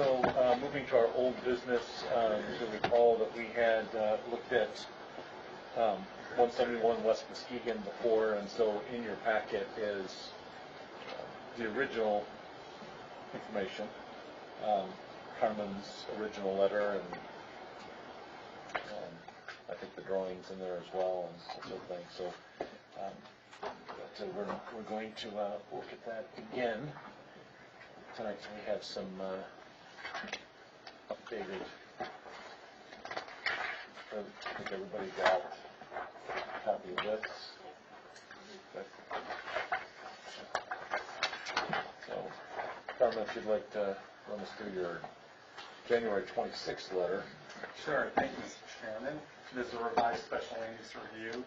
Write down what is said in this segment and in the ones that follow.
So moving to our old business, you'll recall that we had looked at 171 West Muskegon before, and so in your packet is the original information, Carmen's original letter, and I think the drawings in there as well, and some things. So, we're going to look at that again tonight. So we have some updated. I think everybody got a copy of this. Okay. So, Carmen, if you'd like to run us through your January 26th letter. Sure. Thank you, Mr. Chairman. This is a revised special land use review.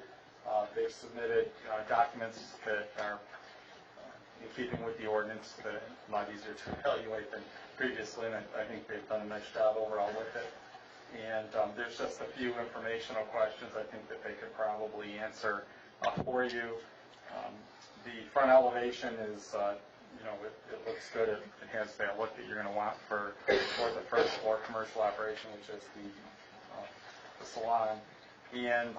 They've submitted documents that are in keeping with the ordinance, that a lot easier to evaluate than previously, and I think they've done a nice job overall with it. And there's just a few informational questions I think that they could probably answer for you. The front elevation is, it looks good. It has that look that you're going to want for the first floor commercial operation, which is the salon. And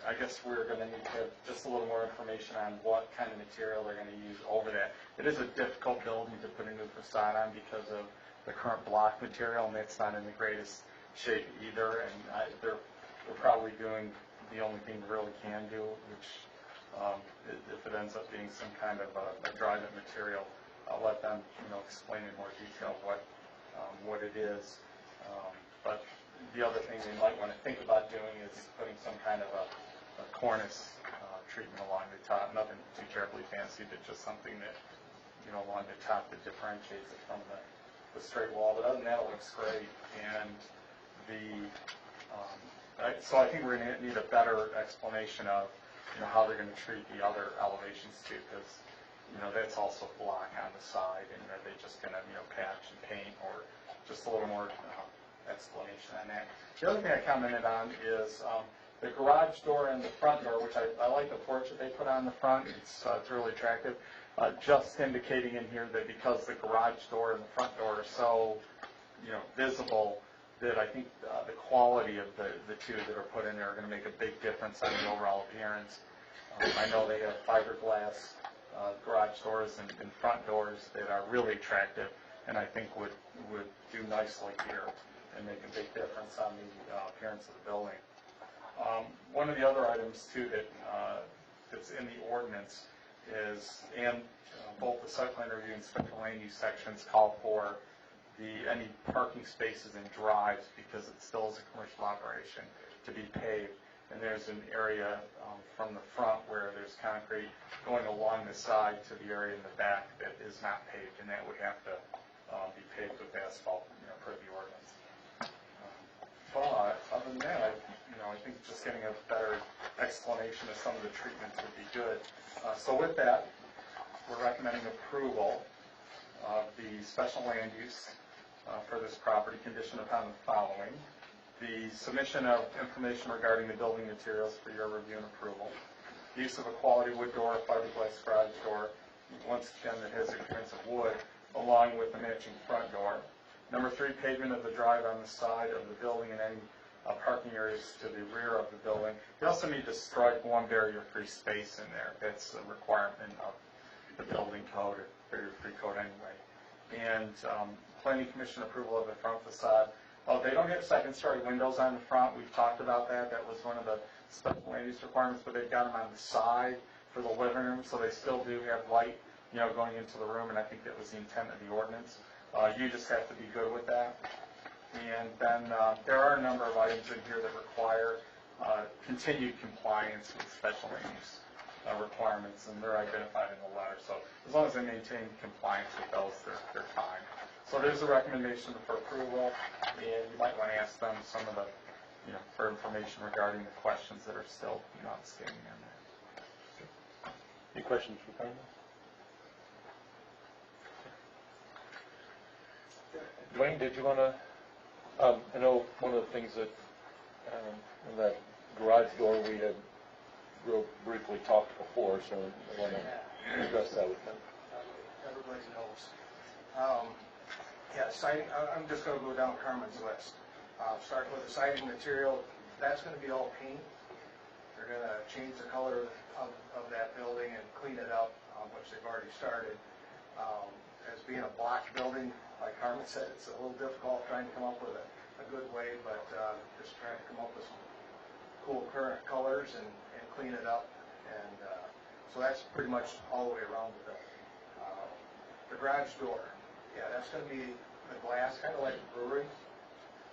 I guess we're going to need to have just a little more information on what kind of material they're going to use over that. It is a difficult building to put a new facade on because of the current block material, and that's not in the greatest shape either. And they're probably doing the only thing they really can do, which if it ends up being some kind of a dry-fit material, I'll let them explain in more detail what it is. But the other thing they might want to think about doing is putting some kind of a cornice treatment along the top. Nothing too terribly fancy, but just something that along the top that differentiates it from the straight wall. But other than that, it looks great. And so I think we're going to need a better explanation of how they're going to treat the other elevations too, because that's also block on the side, and are they just going to patch and paint, or just a little more explanation on that. The other thing I commented on is the garage door and the front door, which I like the porch that they put on the front. It's really attractive. Just indicating in here that because the garage door and the front door are so visible, that I think the quality of the two that are put in there are going to make a big difference on the overall appearance. I know they have fiberglass garage doors and front doors that are really attractive, and I think would do nicely here and make a big difference on the appearance of the building. One of the other items too that's in the ordinance is, and both the site plan review and special land use sections call for any parking spaces and drives, because it still is a commercial operation, to be paved. And there's an area from the front where there's concrete going along the side to the area in the back that is not paved, and that would have to be paved with asphalt, per the ordinance. But other than that, I think just getting a better explanation of some of the treatments would be good. So with that, we're recommending approval of the special land use for this property, conditioned upon the following: the submission of information regarding the building materials for your review and approval, the use of a quality wood door, fiberglass garage door, once again that has the appearance of wood, along with the matching front door. Number 3, pavement of the drive on the side of the building and any parking areas to the rear of the building. You also need to strike one barrier-free space in there. That's a requirement of the building code, or barrier-free code anyway. And Planning Commission approval of the front facade. Well, they don't have second-story windows on the front. We've talked about that. That was one of the special land use requirements, but they've got them on the side for the living room, so they still do have light, going into the room, and I think that was the intent of the ordinance. You just have to be good with that. And then there are a number of items in here that require continued compliance with special land use requirements, and they're identified in the letter. So as long as they maintain compliance with those, they're fine. So there's a recommendation for approval, and you might want to ask them some of the, for information regarding the questions that are still outstanding on that. Any questions for Carmen? Dwayne, did you want to? I know one of the things that in that garage door we had real briefly talked before, so I want to address that with them. Everybody knows. Yeah, siding, I'm just gonna go down Carmen's list. Starting with the siding material, that's gonna be all paint. They're gonna change the color of that building and clean it up, which they've already started. As being a block building, like Carmen said, it's a little difficult trying to come up with a good way, but just trying to come up with some cool current colors and clean it up. And so that's pretty much all the way around the building. The garage door, yeah, that's going to be the glass, kind of like a brewery,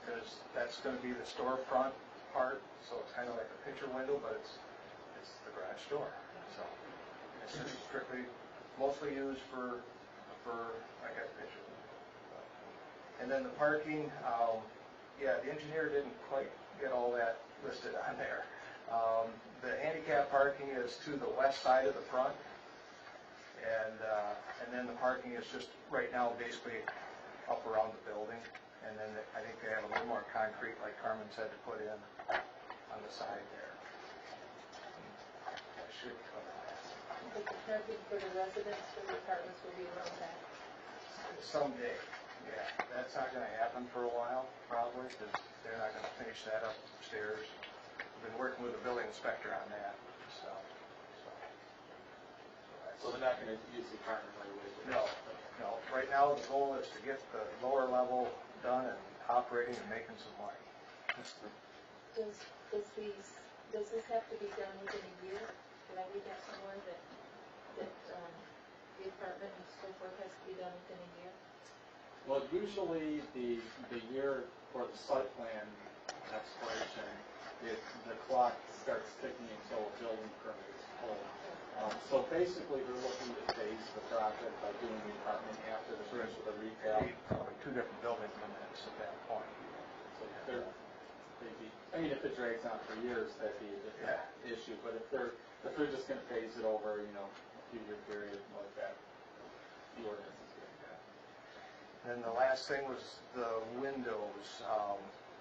because that's going to be the storefront part. So it's kind of like a picture window, but it's the garage door. So it's just strictly, mostly used for like a picture window. And then the parking, yeah, the engineer didn't quite get all that listed on there. The handicap parking is to the west side of the front. And then the parking is just right now basically up around the building. And then I think they have a little more concrete, like Carmen said, to put in on the side there. That should cover that. But the parking for the residents, for the apartments will be around that. Someday, yeah. That's not going to happen for a while, probably, because they're not going to finish that upstairs. We've been working with the building inspector on that. So they're not going to use the apartment right away? No. Right now, the goal is to get the lower level done and operating and making some money. Does this have to be done within a year? Did I read that somewhere that the apartment and so forth has to be done within a year? Well, usually the year for the site plan expiration, the clock starts ticking until a building permit is pulled. So basically, they're looking to phase the project by doing the apartment after the finish of the retail. Probably two different building permits at that point. So I mean, if it drags on for years, that'd be a different issue. But if they're just going to phase it over, a few-year period like that, the ordinance is good. Then the last thing was the windows.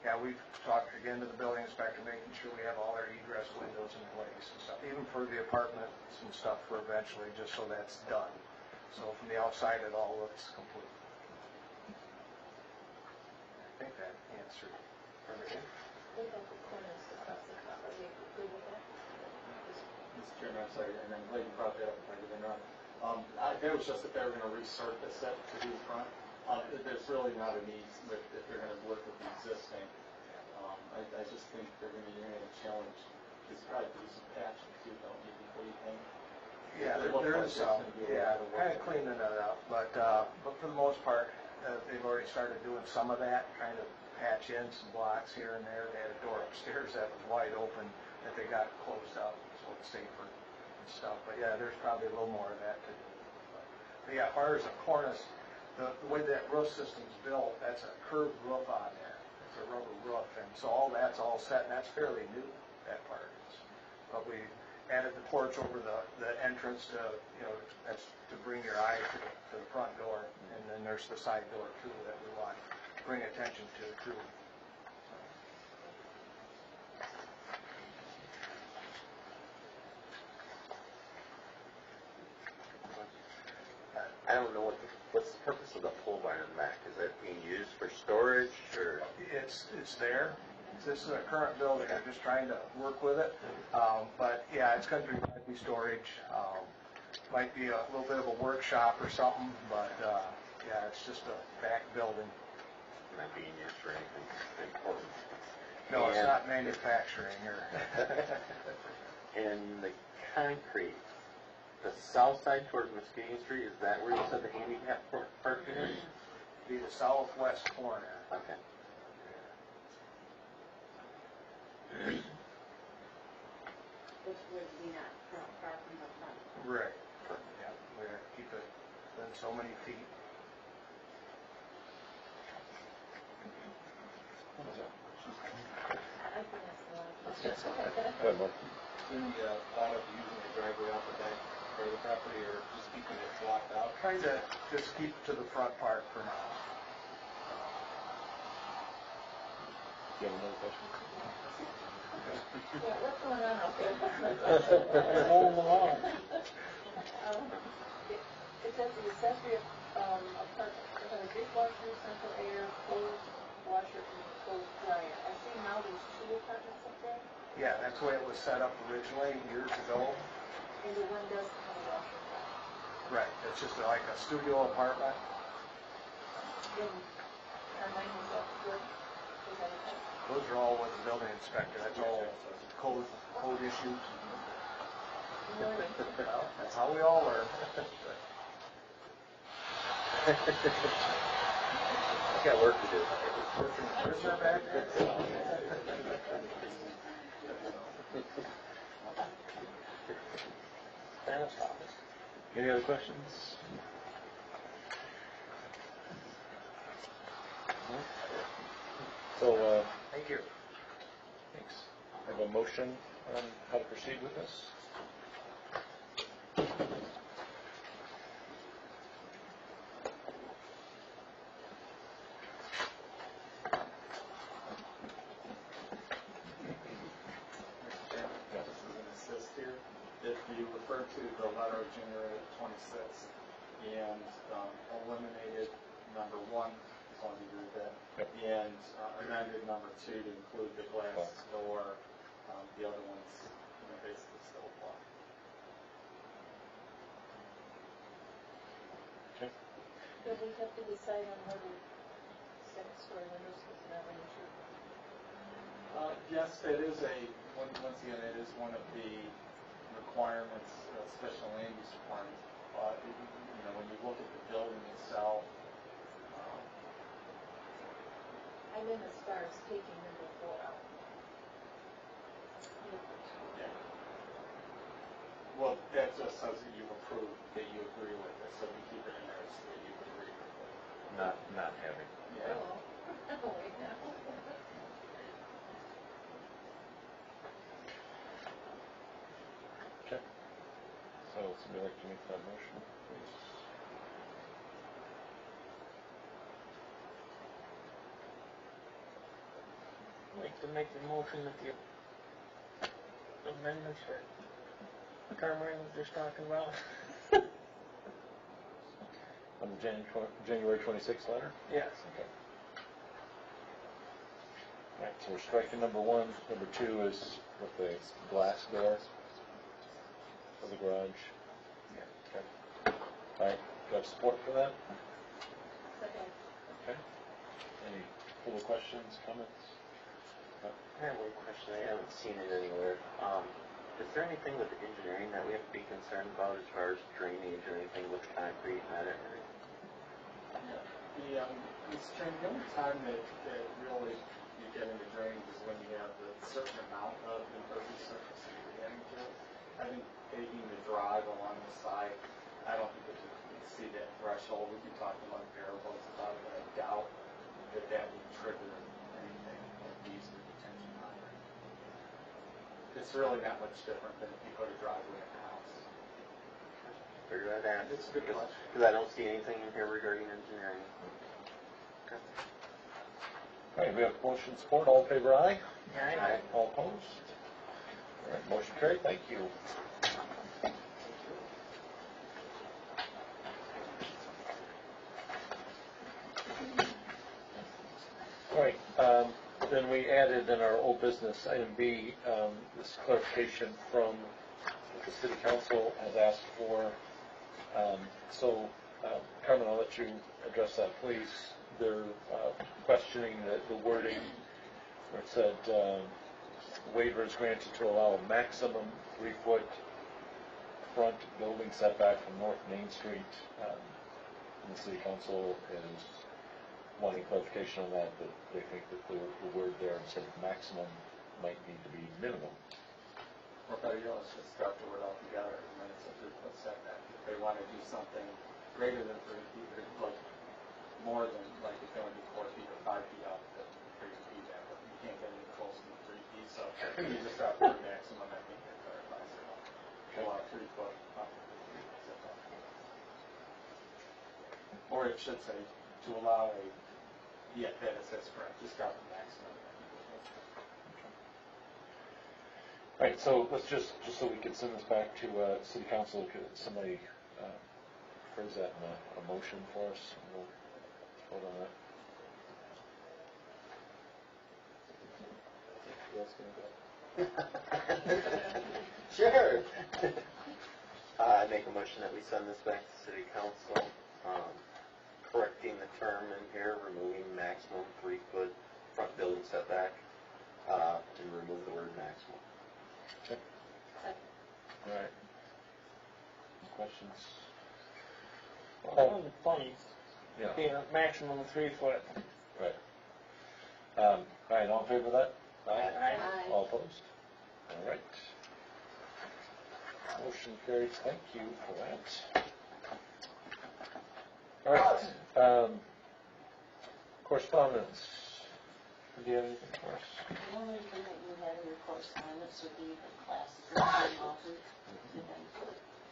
Yeah, we've talked again to the building inspector, making sure we have all our egress windows in place and stuff, even for the apartments and stuff for eventually, just so that's done. So from the outside, it all looks complete. I think that answered everything. What about the corners across the top? Are they good with that? Mr. Chairman, I'm sorry, and then Leighton brought that up if I didn't interrupt. That was just if they were going to resurface it to do the front. There's really not a need if they're going to work with the existing. I just think they're going to challenge. There's probably do some patching too, don't you? Before you think. Yeah, there is some. Yeah, kind of cleaning it up, but for the most part, they've already started doing some of that, trying to patch in some blocks here and there. They had a door upstairs that was wide open that they got closed up, so it's safer and stuff. But yeah, there's probably a little more of that to do. But yeah, as far as the cornice, the way that roof system's built, that's a curved roof on there. It's a rubber roof, and so all that's all set, and that's fairly new, that part is. But we added the porch over the entrance to, that's to bring your eye to the front door, and then there's the side door too that we want to bring attention to too. I don't know what's the purpose of the pole barn in the back? Is that being used for storage or? It's there. This is a current building. I'm just trying to work with it. But yeah, it's going to be storage. Might be a little bit of a workshop or something, but yeah, it's just a back building. Not being used for anything important. No, it's not manufacturing here. And the concrete, the south side towards Muskegon Street, is that where you said the handicap parking is? Be the southwest corner. Okay. Which would be not far from the front. Right. Yeah, we have to keep it within so many feet. I think that's a lot of questions. Good one. Any thought of using the driveway off the back part of the property, or just keeping it blocked out? Trying to just keep to the front part for now. Do you have another question? Yeah, what's going on out there? Hold on. It says the accessory apartment dishwasher, central air, clothes washer, and clothes dryer. I see now there's 2 apartments up there, Yeah, that's the way it was set up originally years ago. and the one doesn't have a washer and dryer. Right. It's just like a studio apartment. And our mine was up good, was that okay? Those are all with the building inspector. That's all code issues. Really? Well, that's how we all learn. Got work to do. Prisoner back there. Any other questions? So, Thank you. thanks. I have a motion on how to proceed with this. This is an assist here. If you refer to the letter of January 26th and eliminated number 1, as long as you read that, Yep. and amended number 2 to include the glass door, the other ones, basically still apply. Okay. But we have to decide on whether second story windows is not really true. Yes, it is once again, it is one of the requirements, special land use requirements. When you look at the building itself, I meant as far as taking number 4 out. yeah. Well, that just says that you approve, that you agree with it, so you keep it in there so that you agree with it. Not having. Yeah. Oh, wait now. Okay. So, somebody like to make that motion, please? I'd like to make the motion that the amendments that Carmen was just talking about. On the January 26th letter? Yes. Okay. All right, so we're striking number 1. Number 2 is with the glass door for the garage. Yeah. Okay. All right, do you have support for that? Second. Okay. Any further questions, comments? I have one question, I haven't seen it anywhere. Is there anything with the engineering that we have to be concerned about as far as drainage or anything with concrete and that area? The only time that really you get into drainage is when you have the certain amount of impervious surface that you're getting to. I think taking the drive along the side, I don't think that you can see that threshold. We can talk about variables about it, but I doubt that would trigger anything like these detention pond. It's really not much different than if you put a driveway in a house. Figure that out. It's a good question. Because I don't see anything in here regarding engineering. Okay. All right, we have motion support. All in favor, aye? Aye. All opposed? All right, motion carried. Thank you. All right, then we added in our old business, item B, this clarification from what the city council has asked for. Carmen, I'll let you address that, please. They're questioning the wording where it said waiver is granted to allow a maximum 3-foot front building setback from North Main Street. And the city council is wanting clarification on that, but they think that the word there instead of maximum might need to be minimum. Or better yet, let's just start the word altogether, and then it's a 3-foot setback. If they want to do something greater than 3 feet, or like more than, like if they want to do 4 feet or 5 feet out, then 3 feet out, but you can't get any closer than 3 feet, so you just start the word maximum, I think that clarifies it all. Allow 3-foot setback. Or it should say, to allow a, yeah, that's correct, just start with maximum. All right, so let's just so we can send this back to city council, could somebody phrase that in a motion for us? vote on that. Who else can go? Sure. I make a motion that we send this back to city council, correcting the term in here, removing maximum 3-foot front building setback, and remove the word maximum. Okay. All right. Questions? Well, the funnies, Yeah. being a maximum of 3 foot. Right. All right, all in favor of that? Aye. All opposed? All right. Motion carried, thank you for that. All right, correspondence. Do you have anything for us? The only thing that you had in your correspondence would be the classes that are being offered. And a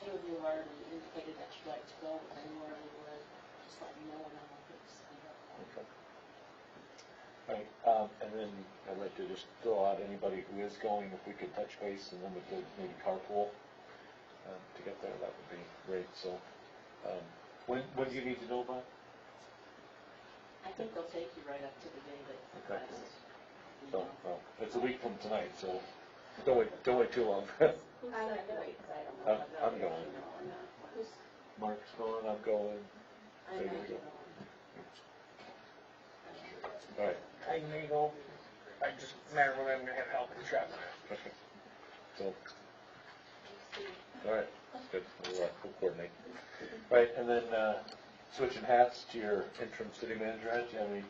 few of you have already indicated that you'd like to go, but anywhere you would, just let me know and I'll get to sign up. Okay. All right, and then I'd like to just throw out anybody who is going, if we could touch base, and then we could maybe carpool to get there, that would be great, so. When do you need to know by? I think they'll take you right up to the day that the Okay. classes. So, well, it's a week from tonight, so don't wait too long. Who's not going? I'm going. Who's, Mark's going, I'm going. I'm There not you go. going. All right, I may go, I just matter when I'm gonna have help in the truck. okay. So, all right, good, we'll coordinate. Right, and then, switching hats to your interim city manager, do you have any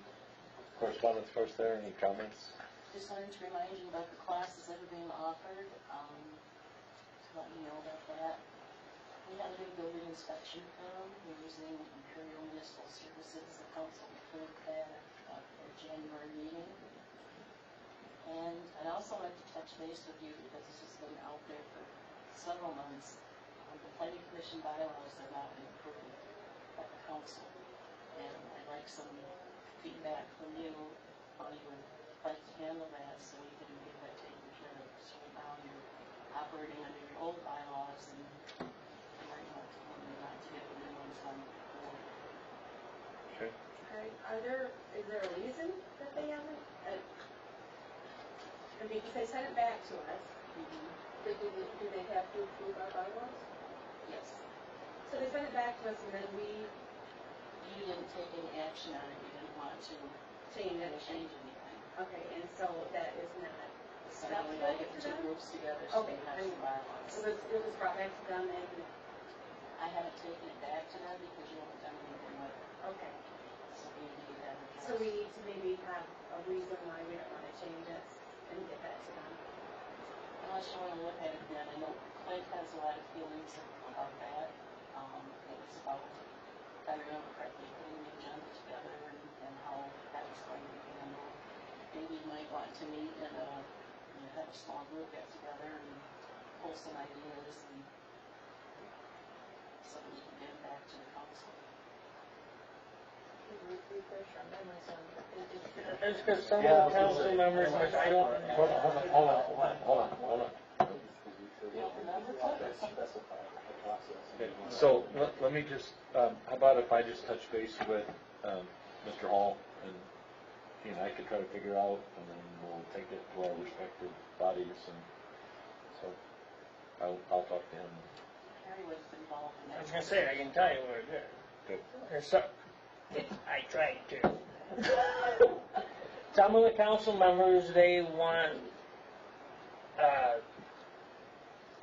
correspondence for us there, any comments? Just wanted to remind you about the classes that are being offered, to let you know about that. We had a big building inspection firm, we're using Imperial Municipal Services, the council approved that at their January meeting. And I'd also like to touch base with you, because this has been out there for several months. The planning commission bylaws are not been approved at the council. And I'd like some feedback from you, how you would like to handle that, so we can get that taken care of. So now you're operating under your old bylaws, and you might want to not to get the new ones on board. Okay. Is there a reason that they haven't? I mean, because they sent it back to us, but do they have to approve our bylaws? Yes. So they sent it back to us, and then we You didn't take any action on it, you didn't want to changed it. change anything. Okay, and so that is not So then we gotta get the two groups together, so Okay, we have some bylaws. it was brought back to them, and, I haven't taken it back to them because you haven't done anything with it, okay. so we need to get that addressed. So we need to maybe have a reason why we don't want to change it and get that to them. Unless you wanna look at it then, I know Clint has a lot of feelings about that. It was about, if I remember correctly, putting the agenda together and how that was going to be handled. Maybe you might want to meet and, have a small group get together and pull some ideas and so we can get it back to the council. Refresh our memories on it. It's because some of the council members, which I don't. Hold on. Specify the process. Okay, so let me just, how about if I just touch base with Mr. Hall, and he and I could try to figure out, and then we'll take it to our respective bodies, and so I'll talk to him. Harry was involved in that. I was gonna say, I can tell you what it is. Good. There's some, I tried to. Some of the council members, they want,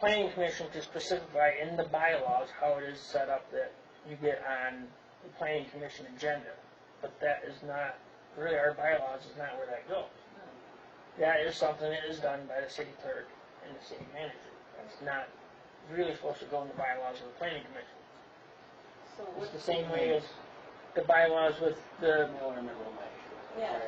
planning commission to specify in the bylaws how it is set up that you get on the planning commission agenda. But that is not, really our bylaws is not where that goes. That is something that is done by the city clerk and the city manager. It's not really supposed to go in the bylaws of the planning commission. So It's what? the same way as the bylaws with the, Yeah.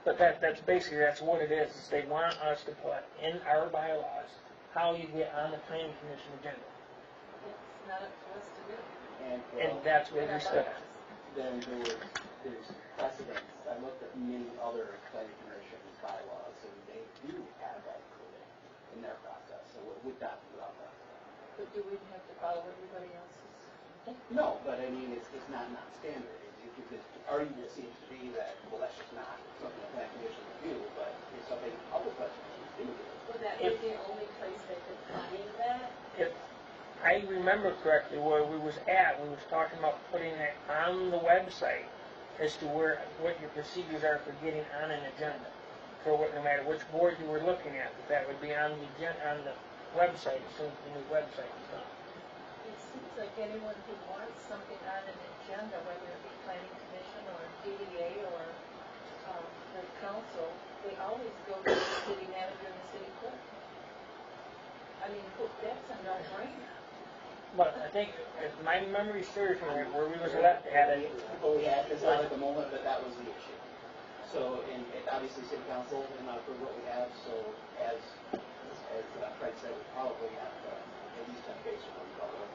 but that's basically, that's what it is. They want us to put in our bylaws how you get on the planning commission agenda. It's not up to us to do. And that's where we stood. Then there's precedents. I looked at many other planning commission bylaws, and they do have that included in their process, so it would not be without that. But do we have to follow everybody else's? No, but I mean, it's not non-standard. The argument seems to be that, well, that's just not something the planning commission would do, but it's something other presidents do. Would that be the only place they could find that? If I remember correctly, where we was talking about putting that on the website as to what your procedures are for getting on an agenda. For what, no matter which board you were looking at, that would be on the website, as soon as the new website is done. It seems like anyone who wants something on an agenda, whether it be planning commission or DDA or the council, they always go to the city manager and the city clerk. I mean, that's a no-brainer. But I think, if my memory serves me, where we was left at it, Well, yeah, it's not at the moment, but that was the issue. So, and obviously city council did not approve what we have, so as Fred said, we probably have at least 10 cases where we call it.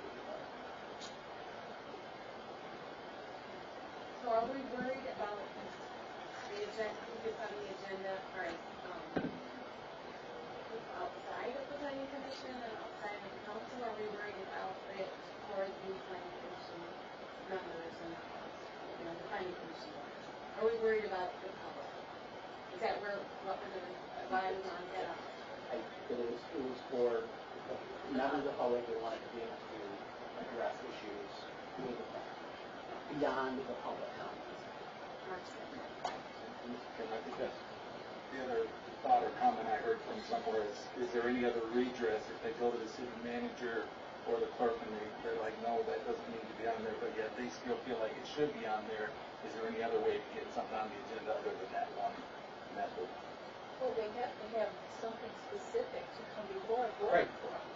So are we worried about the agenda, who's on the agenda, right, outside of the planning commission and outside of the council? Are we worried about it for the planning commission members and, the planning commission members? Are we worried about the public? Is that what we're doing, why we want that? It was for members of the public that wanted to be able to address issues with the planning commission, beyond the public comments. And I think that's the other thought or comment I heard from somewhere is there any other redress if they go to the city manager or the clerk and they're like, no, that doesn't need to be on there, but yet they still feel like it should be on there. Is there any other way to get something on the agenda other than that one method? Well, they have to have something specific to come before a board.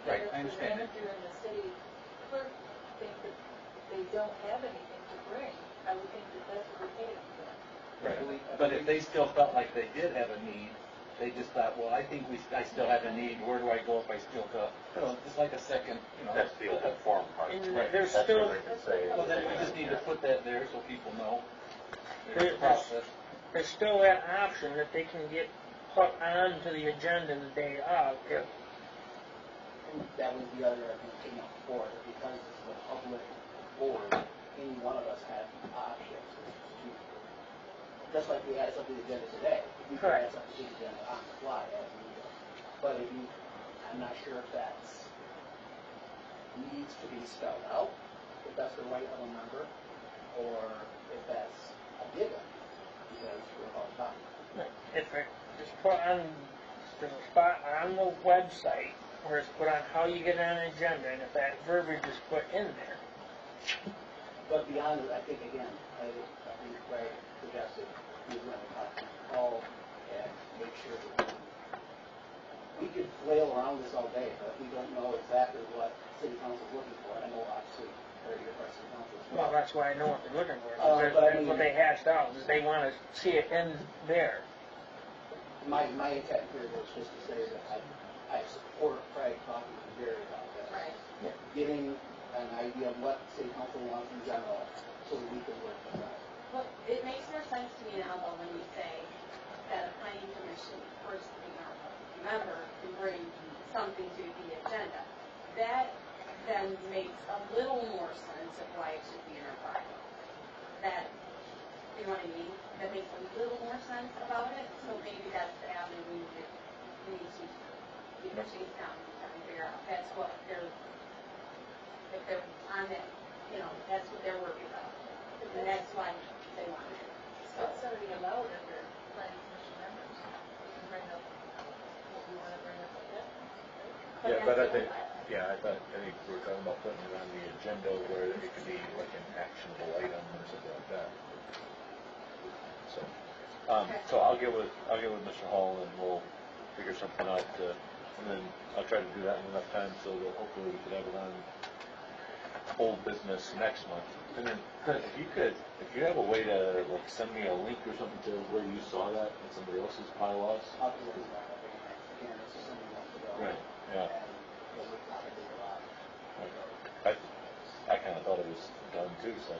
Right, I understand that. If the manager and the city clerk think that they don't have anything to bring, I would think that that's what we're paying for. Right. But if they still felt like they did have a need, they just thought, well, I think I still have a need, where do I go if I still go? Just like a second, That's the open forum part. And Right. there's That's still, where they can say. well, then we just need to put that there so people know There's- the process. there's still that option that they can get put onto the agenda the day of, if And that was the other, I think, thing before, that because this is a public board, any one of us had options to, just like we added something to the agenda today, we could add something to the agenda on the fly as needed. But if you, I'm not sure if that's needs to be spelled out, if that's the right of a member, or if that's a given, because we're all talking. if it just put on, there's a spot on the website where it's put on how you get on an agenda, and if that verbiage is put in there. But beyond it, I think, again, I think Craig suggested we were going to talk to Paul and make sure that we could flail around this all day, but if we don't know exactly what city council is looking for, I know obviously, or your city council as Well, well. that's why I know what they're looking for. But I That's mean- what they hashed out, is they want to see it in there. My intent here was just to say that I support Craig talking to Jerry about this. Right. Getting an idea of what city council wants in general, so that we can work with that. Well, it makes more sense to me now, though, when you say that a planning commission person, member can bring something to the agenda. That then makes a little more sense of why it should be in our bylaw. That, you know what I mean? That makes a little more sense about it, so maybe that's the avenue we need to chase down and try and figure out. That's what if they're on that, that's what they're worried about. And that's why they want it. So it's already allowed under planning commission members. You can bring up what you want to bring up at that point, right? Yeah, but I think we're talking about putting it on the agenda where it could be like an actionable item or something like that. So I'll get with Mr. Hall and we'll figure something out, and then I'll try to do that in enough time so that hopefully we could have it on old business next month. And then if you have a way to like send me a link or something to where you saw that in somebody else's bylaws. I'll be looking back, again, this is something else to go. Right, yeah. And we're talking a lot. I kind of thought it was done too, so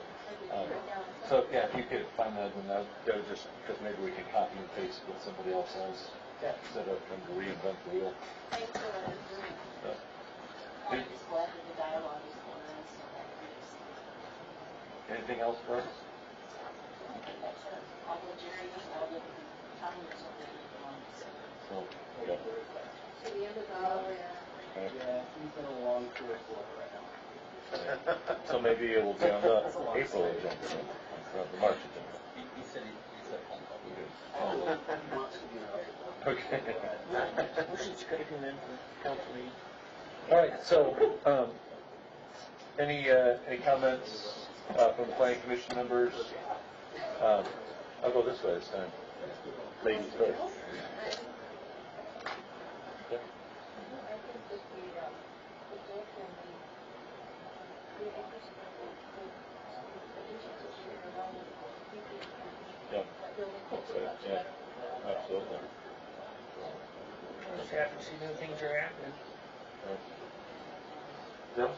yeah, if you could find that, then that would just, because maybe we can copy and paste what somebody else has, Yeah. instead of trying to reinvent the wheel. Thanks for letting me know. Yeah. I'm just glad that the dialogue is going on, so that makes sense. Anything else for us? That's it. All the Jerry's, all the towns will be, So, yeah. To the end of the year. Yeah, he's been a long career floater right now. So maybe it will be on the April agenda, or the March agenda. He said phone call. He wants to be there. Okay. We should schedule him in for council meeting. All right, so, any comments from the planning commission members? I'll go this way this time. Ladies first. Yeah. I think that the Jeff and the additions that we were around the Yeah. that building. Okay, yeah, absolutely. Just happy to see new things are happening. Yeah.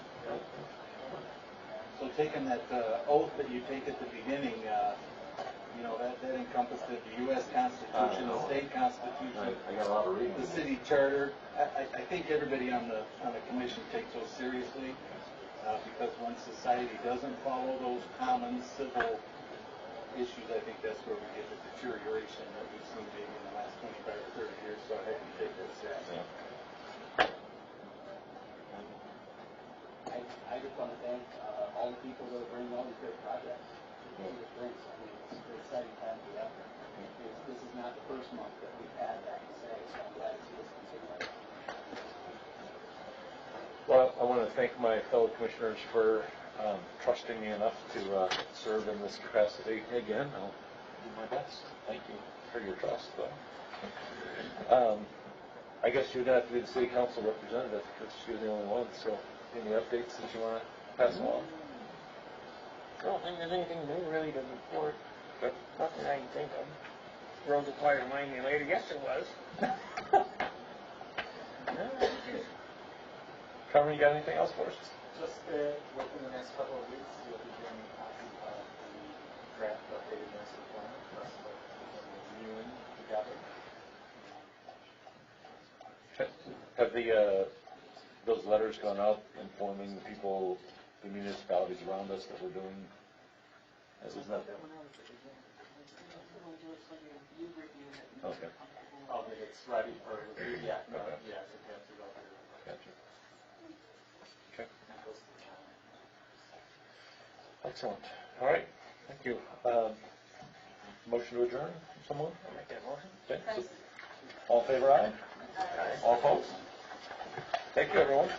So taking that oath that you take at the beginning, that encompassed the U.S. Constitution, the state constitution, I got a lot of reading. the city charter. I think everybody on the commission takes those seriously, because when society doesn't follow those common civil issues, I think that's where we get the deterioration that we've seen maybe in the last 25 or 30 years. So I hope you take that seriously. Yeah. I just want to thank all the people that are bringing all these great projects to the Springs. I mean, it's an exciting time to be out there. This is not the first month that we've had that to say, so I'm glad to see this continue. Well, I want to thank my fellow commissioners for trusting me enough to serve in this capacity again. I'll do my best. Thank you for your trust, though. I guess you're going to have to be the city council representative because you're the only one. So, any updates that you want to pass along? I don't think there's anything new really to report. Okay. Nothing I can think of. Roads will probably remind me later. Yes, it was. Carmen, you got anything else for us? Just within the next couple of weeks, you'll be getting a copy of the draft updated master plan. That's what we're reviewing together. Have those letters gone out informing the people, the municipalities around us that we're doing? As is not. Okay. Oh, that it's ready for review? Yeah, Okay. yes, it has to go through. Gotcha. Okay. Excellent. All right. Thank you. Motion to adjourn? Someone? I'll make that motion. Okay. All in favor, aye? All opposed? Thank you, everyone.